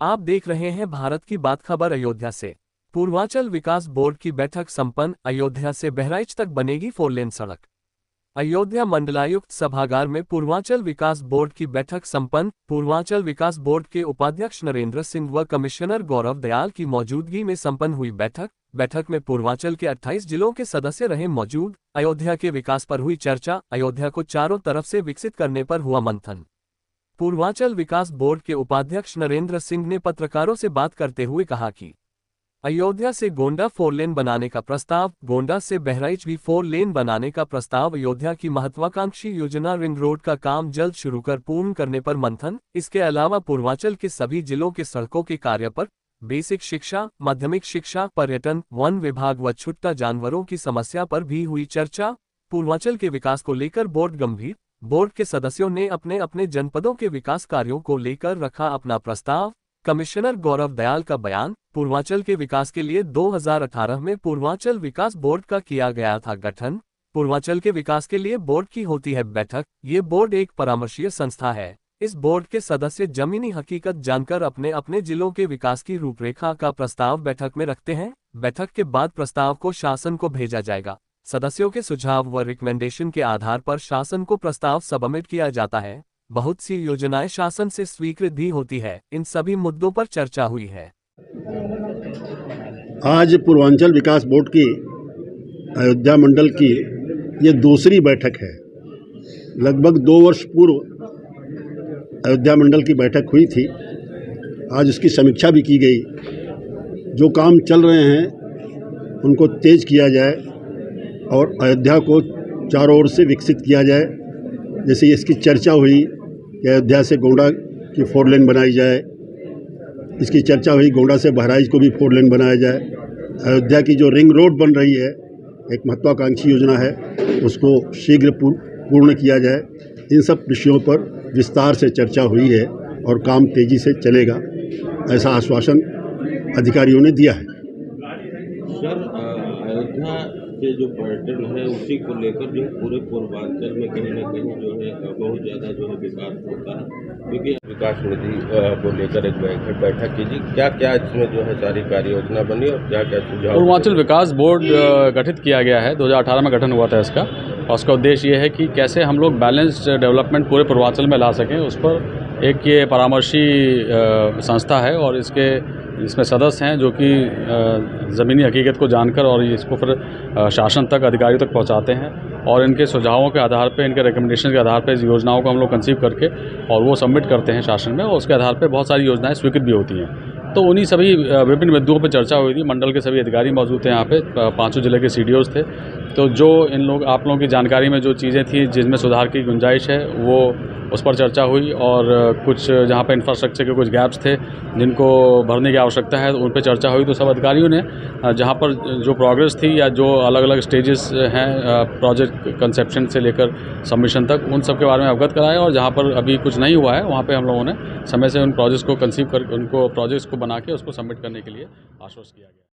आप देख रहे हैं भारत की बात खबर अयोध्या से। पूर्वांचल विकास बोर्ड की बैठक संपन्न। अयोध्या से बहराइच तक बनेगी 4 लेन सड़क। अयोध्या मंडलायुक्त सभागार में पूर्वांचल विकास बोर्ड की बैठक संपन्न। पूर्वांचल विकास बोर्ड के उपाध्यक्ष नरेंद्र सिंह व कमिश्नर गौरव दयाल की मौजूदगी में संपन्न हुई बैठक में पूर्वांचल के 28 जिलों के सदस्य रहे मौजूद। अयोध्या के विकास पर हुई चर्चा। अयोध्या को चारों तरफ से विकसित करने पर हुआ मंथन। पूर्वांचल विकास बोर्ड के उपाध्यक्ष नरेंद्र सिंह ने पत्रकारों से बात करते हुए कहा कि अयोध्या से गोंडा 4 लेन बनाने का प्रस्ताव, गोंडा से बहराइच भी 4 लेन बनाने का प्रस्ताव, अयोध्या की महत्वाकांक्षी योजना रिंग रोड का काम जल्द शुरू कर पूर्ण करने पर मंथन। इसके अलावा पूर्वांचल के सभी जिलों के सड़कों के कार्य पर, बेसिक शिक्षा, माध्यमिक शिक्षा, पर्यटन, वन विभाग व छुट्टा जानवरों की समस्या पर भी हुई चर्चा। पूर्वांचल के विकास को लेकर बोर्ड गंभीर। बोर्ड के सदस्यों ने अपने अपने जनपदों के विकास कार्यों को लेकर रखा अपना प्रस्ताव। कमिश्नर गौरव दयाल का बयान। पूर्वांचल के विकास के लिए 2018 में पूर्वांचल विकास बोर्ड का किया गया था गठन। पूर्वांचल के विकास के लिए बोर्ड की होती है बैठक। ये बोर्ड एक परामर्शीय संस्था है। इस बोर्ड के सदस्य जमीनी हकीकत जानकर अपने अपने जिलों के विकास की रूपरेखा का प्रस्ताव बैठक में रखते हैं। बैठक के बाद प्रस्ताव को शासन को भेजा जाएगा। सदस्यों के सुझाव व रिकमेंडेशन के आधार पर शासन को प्रस्ताव सबमिट किया जाता है। बहुत सी योजनाएं शासन से स्वीकृत भी होती है। इन सभी मुद्दों पर चर्चा हुई है। आज पूर्वांचल विकास बोर्ड की अयोध्या मंडल की ये दूसरी बैठक है। लगभग 2 वर्ष पूर्व अयोध्या मंडल की बैठक हुई थी। आज उसकी समीक्षा भी की गई। जो काम चल रहे हैं उनको तेज किया जाए और अयोध्या को चारों ओर से विकसित किया जाए। जैसे इसकी चर्चा हुई कि अयोध्या से गोंडा की 4 लेन बनाई जाए। इसकी चर्चा हुई गोंडा से बहराइच को भी 4 लेन बनाया जाए। अयोध्या की जो रिंग रोड बन रही है, एक महत्वाकांक्षी योजना है, उसको शीघ्र पूर्ण किया जाए। इन सब विषयों पर विस्तार से चर्चा हुई है और काम तेज़ी से चलेगा, ऐसा आश्वासन अधिकारियों ने दिया है। सर, अयोध्या के जो पर्यटन है उसी को लेकर जो है पूरे पूर्वांचल में कहीं ना कहीं जो है बहुत ज़्यादा जो है विकास होता है, क्योंकि विकास निधि को लेकर एक बैठक कीजिए। क्या क्या इसमें जो है सारी कार्य योजना बनी और क्या क्या सुझाव? पूर्वांचल विकास बोर्ड गठित किया गया है। 2018 में गठन हुआ था इसका, और उसका उद्देश्य ये है कि कैसे हम लोग बैलेंस्ड डेवलपमेंट पूरे पूर्वांचल में ला सकें। उस पर एक ये परामर्शी संस्था है और इसमें सदस्य हैं जो कि ज़मीनी हकीकत को जानकर और इसको फिर शासन तक, अधिकारियों तक पहुंचाते हैं और इनके सुझावों के आधार पे, इनके रिकमेंडेशन के आधार पे इस योजनाओं को हम लोग कंसीव करके और वो सबमिट करते हैं शासन में, और उसके आधार पे बहुत सारी योजनाएं स्वीकृत भी होती हैं। तो उन्हीं सभी विभिन्न मुद्दों पर चर्चा हुई थी। मंडल के सभी अधिकारी मौजूद थे यहाँ पे, 5 जिले के CDOs थे। तो जो आप लोगों की जानकारी में जो चीज़ें थी जिनमें सुधार की गुंजाइश है, वो उस पर चर्चा हुई। और कुछ जहाँ पे इंफ्रास्ट्रक्चर के कुछ गैप्स थे जिनको भरने की आवश्यकता है, उन पर चर्चा हुई। तो सब अधिकारियों ने जहाँ पर जो प्रोग्रेस थी या जो अलग अलग स्टेजेस हैं प्रोजेक्ट कंसेप्शन से लेकर सबमिशन तक, उन सब के बारे में अवगत कराया। और जहाँ पर अभी कुछ नहीं हुआ है वहाँ पे हम लोगों ने समय से उन प्रोजेक्ट्स को कंसीव कर, उनको प्रोजेक्ट्स को बना के उसको सबमिट करने के लिए आश्वस्त किया गया।